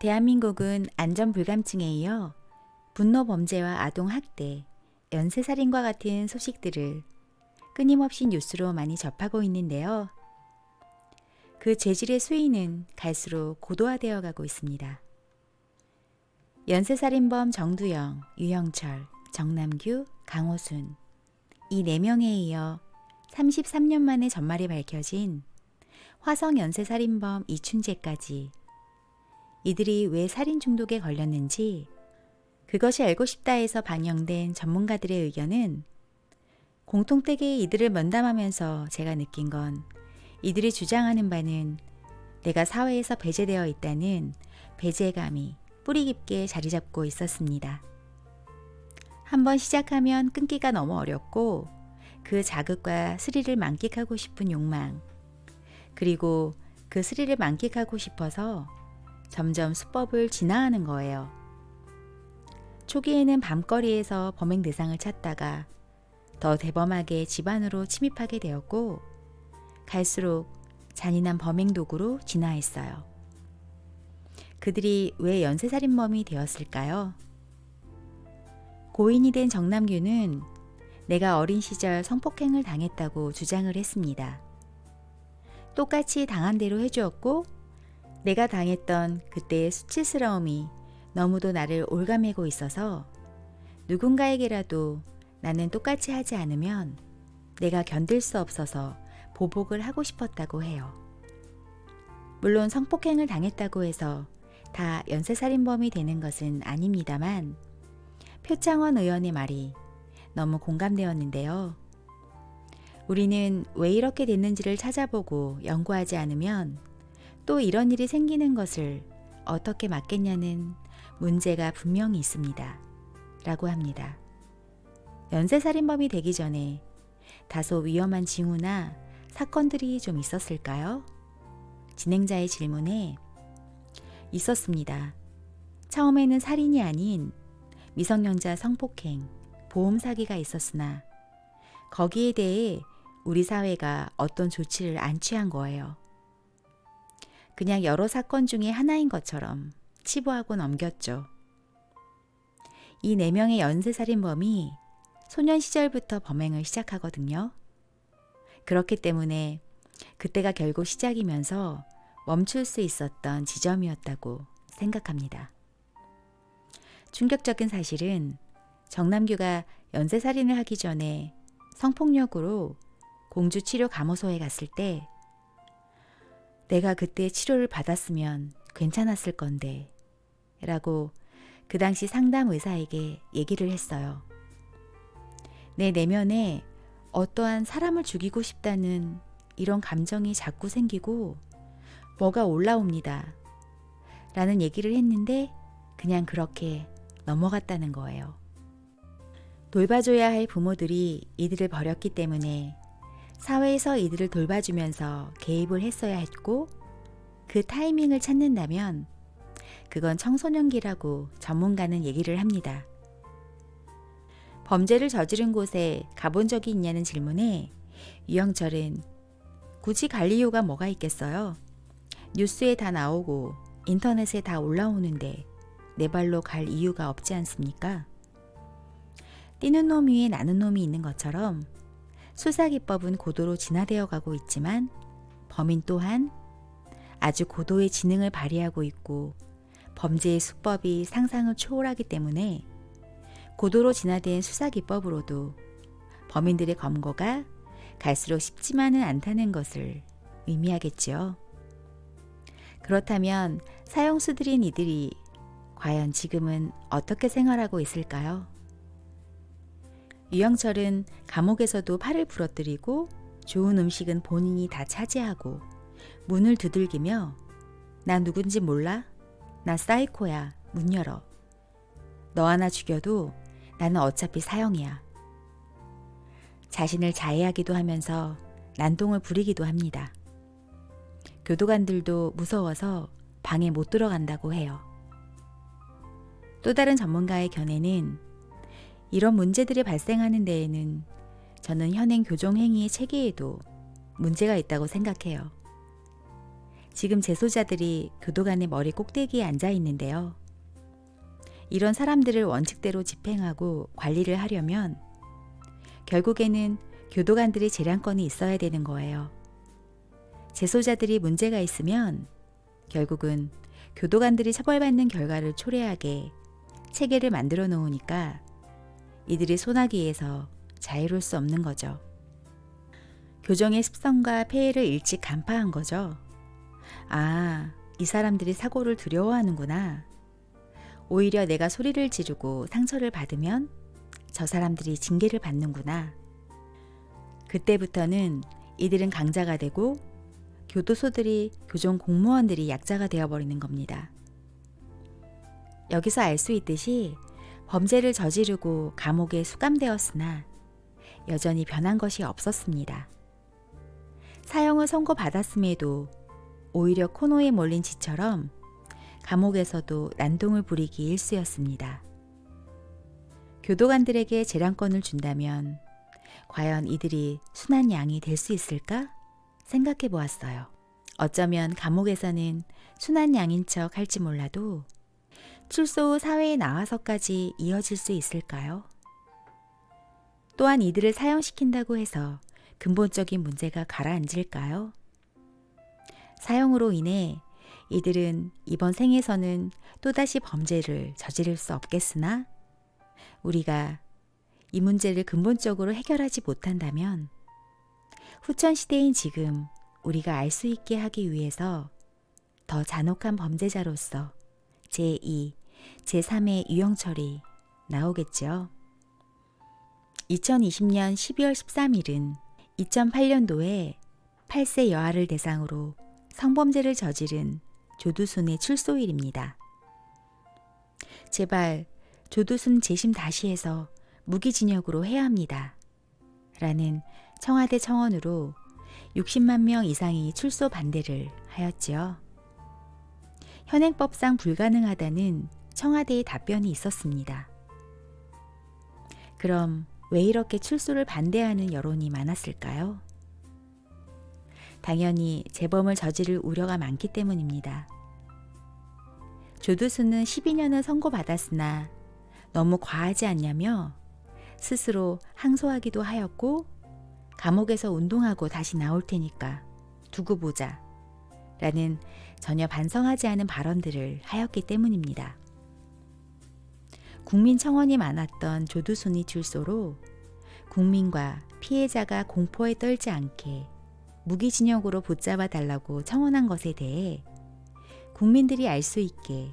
대한민국은 안전불감증에 이어 분노 범죄와 아동학대, 연쇄살인과 같은 소식들을 끊임없이 뉴스로 많이 접하고 있는데요. 그 죄질의 수위는 갈수록 고도화되어 가고 있습니다. 연쇄살인범 정두영, 유영철, 정남규, 강호순 이 4명에 이어 33년 만에 전말이 밝혀진 화성 연쇄살인범 이춘재까지 이들이 왜 살인 중독에 걸렸는지 그것이 알고 싶다에서 방영된 전문가들의 의견은 공통되게 이들을 면담하면서 제가 느낀 건 이들이 주장하는 바는 내가 사회에서 배제되어 있다는 배제감이 뿌리 깊게 자리 잡고 있었습니다. 한번 시작하면 끊기가 너무 어렵고 그 자극과 스릴을 만끽하고 싶은 욕망, 그리고 그 스릴을 만끽하고 싶어서 점점 수법을 진화하는 거예요. 초기에는 밤거리에서 범행 대상을 찾다가 더 대범하게 집 안으로 침입하게 되었고 갈수록 잔인한 범행 도구로 진화했어요. 그들이 왜 연쇄살인범이 되었을까요? 고인이 된 정남규는 내가 어린 시절 성폭행을 당했다고 주장을 했습니다. 똑같이 당한 대로 해주었고 내가 당했던 그때의 수치스러움이 너무도 나를 올가매고 있어서 누군가에게라도 나는 똑같이 하지 않으면 내가 견딜 수 없어서 보복을 하고 싶었다고 해요. 물론 성폭행을 당했다고 해서 다 연쇄살인범이 되는 것은 아닙니다만 표창원 의원의 말이 너무 공감되었는데요. 우리는 왜 이렇게 됐는지를 찾아보고 연구하지 않으면 또 이런 일이 생기는 것을 어떻게 막겠냐는 문제가 분명히 있습니다. 라고 합니다. 연쇄살인범이 되기 전에 다소 위험한 징후나 사건들이 좀 있었을까요? 진행자의 질문에 있었습니다. 처음에는 살인이 아닌 미성년자 성폭행, 보험 사기가 있었으나 거기에 대해 우리 사회가 어떤 조치를 안 취한 거예요. 그냥 여러 사건 중에 하나인 것처럼 치부하고 넘겼죠. 이 4명의 연쇄살인범이 소년 시절부터 범행을 시작하거든요. 그렇기 때문에 그때가 결국 시작이면서 멈출 수 있었던 지점이었다고 생각합니다. 충격적인 사실은 정남규가 연쇄살인을 하기 전에 성폭력으로 공주치료감호소에 갔을 때 내가 그때 치료를 받았으면 괜찮았을 건데 라고 그 당시 상담 의사에게 얘기를 했어요. 내 내면에 어떠한 사람을 죽이고 싶다는 이런 감정이 자꾸 생기고 뭐가 올라옵니다. 라는 얘기를 했는데 그냥 그렇게 넘어갔다는 거예요. 돌봐줘야 할 부모들이 이들을 버렸기 때문에 사회에서 이들을 돌봐주면서 개입을 했어야 했고 그 타이밍을 찾는다면 그건 청소년기라고 전문가는 얘기를 합니다. 범죄를 저지른 곳에 가본 적이 있냐는 질문에 유영철은 굳이 갈 이유가 뭐가 있겠어요? 뉴스에 다 나오고 인터넷에 다 올라오는데 내 발로 갈 이유가 없지 않습니까? 뛰는 놈 위에 나는 놈이 있는 것처럼 수사기법은 고도로 진화되어 가고 있지만 범인 또한 아주 고도의 지능을 발휘하고 있고 범죄의 수법이 상상을 초월하기 때문에 고도로 진화된 수사기법으로도 범인들의 검거가 갈수록 쉽지만은 않다는 것을 의미하겠지요. 그렇다면 사형수들인 이들이 과연 지금은 어떻게 생활하고 있을까요? 유영철은 감옥에서도 팔을 부러뜨리고 좋은 음식은 본인이 다 차지하고 문을 두들기며 나 누군지 몰라? 나 사이코야. 문 열어. 너 하나 죽여도 나는 어차피 사형이야. 자신을 자해하기도 하면서 난동을 부리기도 합니다. 교도관들도 무서워서 방에 못 들어간다고 해요. 또 다른 전문가의 견해는 이런 문제들이 발생하는 데에는 저는 현행 교정행위의 체계에도 문제가 있다고 생각해요. 지금 재소자들이 교도관의 머리 꼭대기에 앉아 있는데요. 이런 사람들을 원칙대로 집행하고 관리를 하려면 결국에는 교도관들의 재량권이 있어야 되는 거예요. 재소자들이 문제가 있으면 결국은 교도관들이 처벌받는 결과를 초래하게 체계를 만들어 놓으니까 이들이 소나기에서 자유로울 수 없는 거죠. 교정의 습성과 폐해를 일찍 간파한 거죠. 아, 이 사람들이 사고를 두려워하는구나. 오히려 내가 소리를 지르고 상처를 받으면 저 사람들이 징계를 받는구나. 그때부터는 이들은 강자가 되고 교도소들이 교정 공무원들이 약자가 되어버리는 겁니다. 여기서 알 수 있듯이 범죄를 저지르고 감옥에 수감되었으나 여전히 변한 것이 없었습니다. 사형을 선고받았음에도 오히려 코너에 몰린 쥐처럼 감옥에서도 난동을 부리기 일쑤였습니다. 교도관들에게 재량권을 준다면 과연 이들이 순한 양이 될 수 있을까 생각해 보았어요. 어쩌면 감옥에서는 순한 양인 척 할지 몰라도 출소 후 사회에 나와서까지 이어질 수 있을까요? 또한 이들을 사형시킨다고 해서 근본적인 문제가 가라앉을까요? 사형으로 인해 이들은 이번 생에서는 또다시 범죄를 저지를 수 없겠으나 우리가 이 문제를 근본적으로 해결하지 못한다면 후천시대인 지금 우리가 알 수 있게 하기 위해서 더 잔혹한 범죄자로서 제2, 제3의 유형철이 나오겠죠. 2020년 12월 13일은 2008년도에 8세 여아를 대상으로 성범죄를 저지른 조두순의 출소일입니다. 제발 조두순 재심 다시 해서 무기징역으로 해야 합니다. 라는 청와대 청원으로 60만 명 이상이 출소 반대를 하였지요. 현행법상 불가능하다는 청와대의 답변이 있었습니다. 그럼 왜 이렇게 출소를 반대하는 여론이 많았을까요? 당연히 재범을 저지를 우려가 많기 때문입니다. 조두순은 12년을 선고받았으나 너무 과하지 않냐며 스스로 항소하기도 하였고 감옥에서 운동하고 다시 나올 테니까 두고 보자 라는 전혀 반성하지 않은 발언들을 하였기 때문입니다. 국민 청원이 많았던 조두순이 출소로 국민과 피해자가 공포에 떨지 않게 무기징역으로 붙잡아 달라고 청원한 것에 대해 국민들이 알 수 있게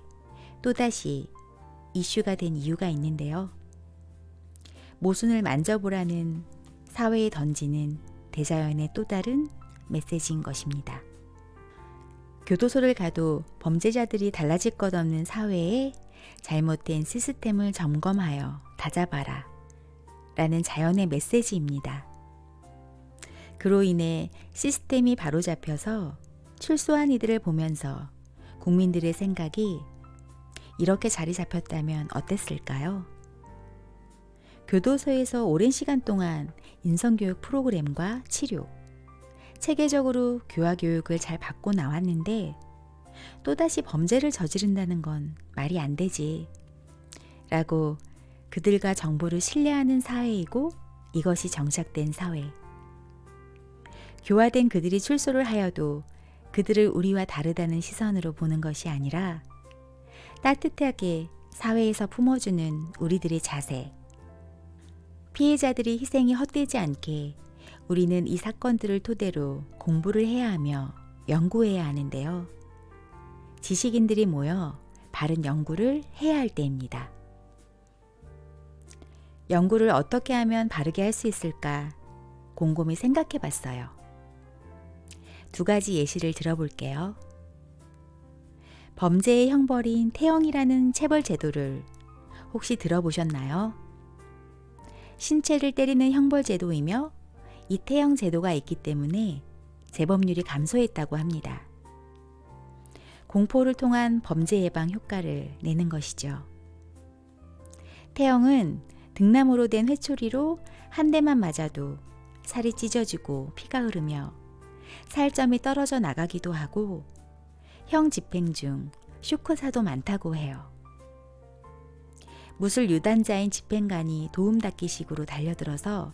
또다시 이슈가 된 이유가 있는데요. 모순을 만져보라는 사회에 던지는 대자연의 또 다른 메시지인 것입니다. 교도소를 가도 범죄자들이 달라질 것 없는 사회에 잘못된 시스템을 점검하여 다잡아라 라는 자연의 메시지입니다. 그로 인해 시스템이 바로잡혀서 출소한 이들을 보면서 국민들의 생각이 이렇게 자리 잡혔다면 어땠을까요? 교도소에서 오랜 시간 동안 인성교육 프로그램과 치료, 체계적으로 교화교육을 잘 받고 나왔는데 또다시 범죄를 저지른다는 건 말이 안 되지 라고 그들과 정부를 신뢰하는 사회이고 이것이 정착된 사회. 교화된 그들이 출소를 하여도 그들을 우리와 다르다는 시선으로 보는 것이 아니라 따뜻하게 사회에서 품어주는 우리들의 자세. 피해자들이 희생이 헛되지 않게 우리는 이 사건들을 토대로 공부를 해야 하며 연구해야 하는데요. 지식인들이 모여 바른 연구를 해야 할 때입니다. 연구를 어떻게 하면 바르게 할 수 있을까 곰곰이 생각해 봤어요. 두 가지 예시를 들어볼게요. 범죄의 형벌인 태형이라는 체벌 제도를 혹시 들어보셨나요? 신체를 때리는 형벌 제도이며 이 태형 제도가 있기 때문에 재범률이 감소했다고 합니다. 공포를 통한 범죄 예방 효과를 내는 것이죠. 태형은 등나무로 된 회초리로 한 대만 맞아도 살이 찢어지고 피가 흐르며 살점이 떨어져 나가기도 하고 형 집행 중 쇼크사도 많다고 해요. 무술 유단자인 집행관이 도움닫기식으로 달려들어서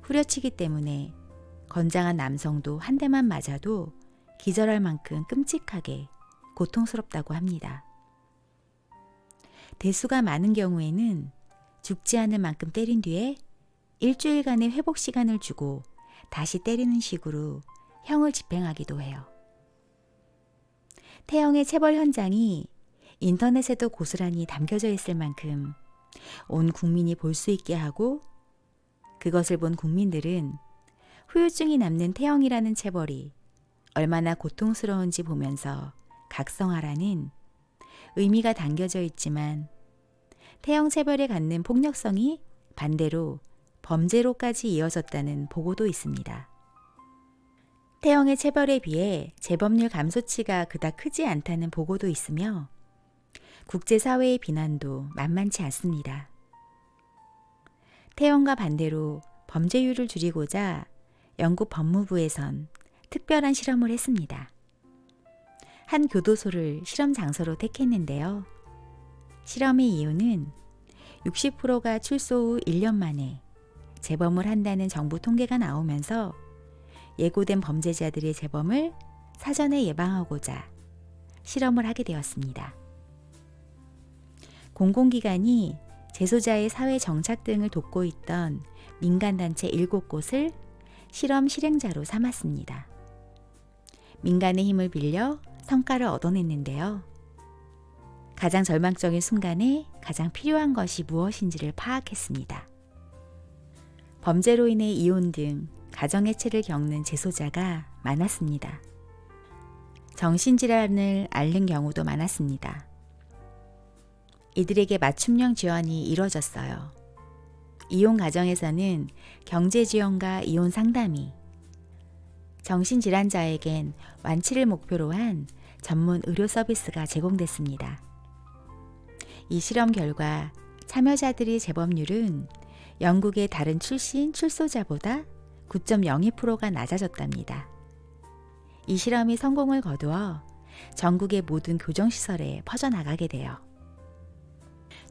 후려치기 때문에 건장한 남성도 한 대만 맞아도 기절할 만큼 끔찍하게 고통스럽다고 합니다. 대수가 많은 경우에는 죽지 않을 만큼 때린 뒤에 일주일간의 회복 시간을 주고 다시 때리는 식으로 형을 집행하기도 해요. 태영의 체벌 현장이 인터넷에도 고스란히 담겨져 있을 만큼 온 국민이 볼 수 있게 하고 그것을 본 국민들은 후유증이 남는 태영이라는 체벌이 얼마나 고통스러운지 보면서 각성하라는 의미가 담겨져 있지만 태영 체벌에 갖는 폭력성이 반대로 범죄로까지 이어졌다는 보고도 있습니다. 태영의 체벌에 비해 재범률 감소치가 그닥 크지 않다는 보고도 있으며 국제사회의 비난도 만만치 않습니다. 태영과 반대로 범죄율을 줄이고자 영국 법무부에선 특별한 실험을 했습니다. 한 교도소를 실험 장소로 택했는데요. 실험의 이유는 60%가 출소 후 1년 만에 재범을 한다는 정부 통계가 나오면서 예고된 범죄자들의 재범을 사전에 예방하고자 실험을 하게 되었습니다. 공공기관이 재소자의 사회 정착 등을 돕고 있던 민간단체 7곳을 실험 실행자로 삼았습니다. 민간의 힘을 빌려 성과를 얻어냈는데요. 가장 절망적인 순간에 가장 필요한 것이 무엇인지를 파악했습니다. 범죄로 인해 이혼 등 가정해체를 겪는 재소자가 많았습니다. 정신질환을 앓는 경우도 많았습니다. 이들에게 맞춤형 지원이 이뤄졌어요. 이혼 가정에서는 경제 지원과 이혼 상담이, 정신질환자에겐 완치를 목표로 한 전문 의료 서비스가 제공됐습니다. 이 실험 결과 참여자들의 재범률은 영국의 다른 출소자보다 9.02%가 낮아졌답니다. 이 실험이 성공을 거두어 전국의 모든 교정시설에 퍼져나가게 돼요.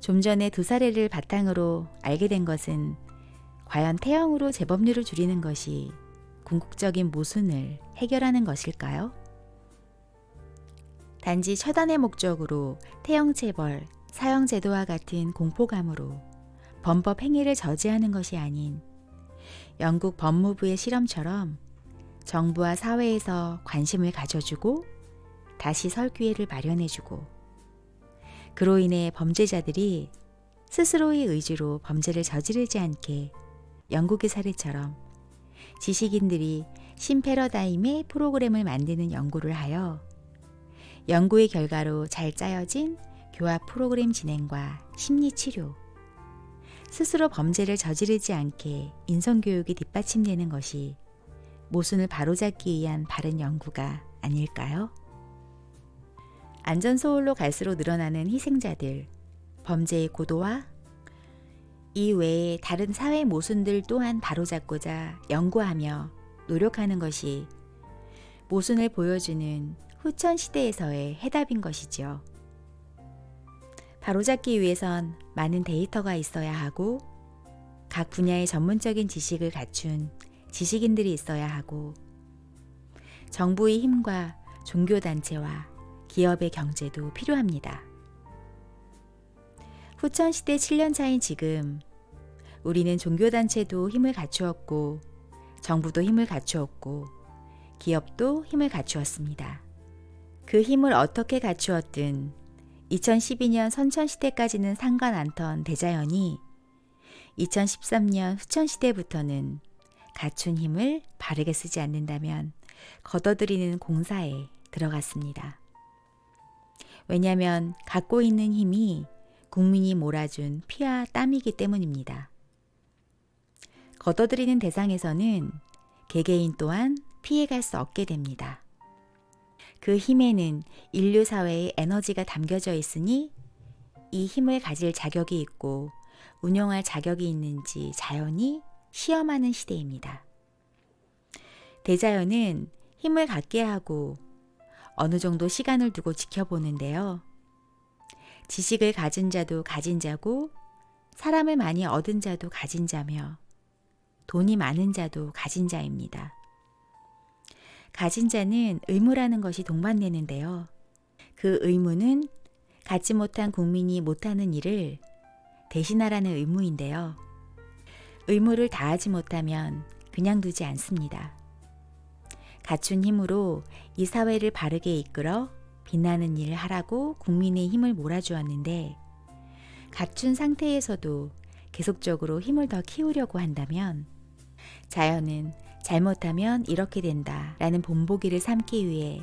좀 전에 두 사례를 바탕으로 알게 된 것은 과연 태형으로 재범률을 줄이는 것이 궁극적인 모순을 해결하는 것일까요? 단지 처단의 목적으로 태형 체벌, 사형제도와 같은 공포감으로 범법 행위를 저지하는 것이 아닌 영국 법무부의 실험처럼 정부와 사회에서 관심을 가져주고 다시 설 기회를 마련해주고 그로 인해 범죄자들이 스스로의 의지로 범죄를 저지르지 않게 영국의 사례처럼 지식인들이 신패러다임의 프로그램을 만드는 연구를 하여 연구의 결과로 잘 짜여진 교합 프로그램 진행과 심리치료, 스스로 범죄를 저지르지 않게 인성교육이 뒷받침되는 것이 모순을 바로잡기 위한 바른 연구가 아닐까요? 안전소홀로 갈수록 늘어나는 희생자들, 범죄의 고도화, 이 외에 다른 사회 모순들 또한 바로잡고자 연구하며 노력하는 것이 모순을 보여주는 후천시대에서의 해답인 것이죠. 바로잡기 위해선 많은 데이터가 있어야 하고 각 분야의 전문적인 지식을 갖춘 지식인들이 있어야 하고 정부의 힘과 종교단체와 기업의 경제도 필요합니다. 후천시대 7년 차인 지금 우리는 종교단체도 힘을 갖추었고 정부도 힘을 갖추었고 기업도 힘을 갖추었습니다. 그 힘을 어떻게 갖추었든 2012년 선천시대까지는 상관 않던 대자연이 2013년 후천시대부터는 갖춘 힘을 바르게 쓰지 않는다면 걷어들이는 공사에 들어갔습니다. 왜냐하면 갖고 있는 힘이 국민이 몰아준 피와 땀이기 때문입니다. 걷어들이는 대상에서는 개개인 또한 피해갈 수 없게 됩니다. 그 힘에는 인류 사회의 에너지가 담겨져 있으니 이 힘을 가질 자격이 있고 운영할 자격이 있는지 자연히 시험하는 시대입니다. 대자연은 힘을 갖게 하고 어느 정도 시간을 두고 지켜보는데요. 지식을 가진 자도 가진 자고 사람을 많이 얻은 자도 가진 자며 돈이 많은 자도 가진 자입니다. 가진 자는 의무라는 것이 동반되는데요. 그 의무는 갖지 못한 국민이 못하는 일을 대신하라는 의무인데요. 의무를 다하지 못하면 그냥 두지 않습니다. 갖춘 힘으로 이 사회를 바르게 이끌어 빛나는 일을 하라고 국민의 힘을 몰아주었는데 갖춘 상태에서도 계속적으로 힘을 더 키우려고 한다면 자연은 잘못하면 이렇게 된다 라는 본보기를 삼기 위해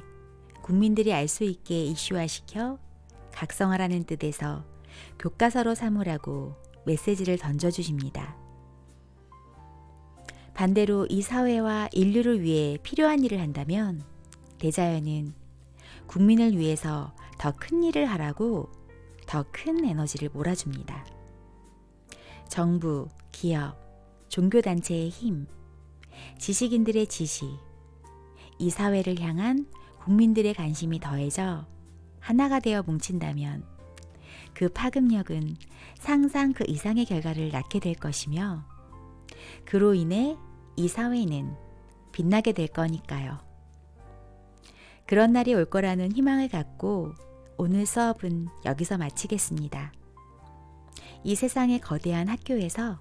국민들이 알 수 있게 이슈화시켜 각성하라는 뜻에서 교과서로 삼으라고 메시지를 던져주십니다. 반대로 이 사회와 인류를 위해 필요한 일을 한다면 대자연은 국민을 위해서 더 큰 일을 하라고 더 큰 에너지를 몰아줍니다. 정부, 기업, 종교단체의 힘, 지식인들의 지시, 이 사회를 향한 국민들의 관심이 더해져 하나가 되어 뭉친다면 그 파급력은 상상 그 이상의 결과를 낳게 될 것이며 그로 인해 이 사회는 빛나게 될 거니까요. 그런 날이 올 거라는 희망을 갖고 오늘 수업은 여기서 마치겠습니다. 이 세상의 거대한 학교에서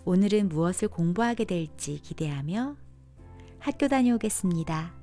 오늘은 무엇을 공부하게 될지 기대하며 학교 다녀오겠습니다.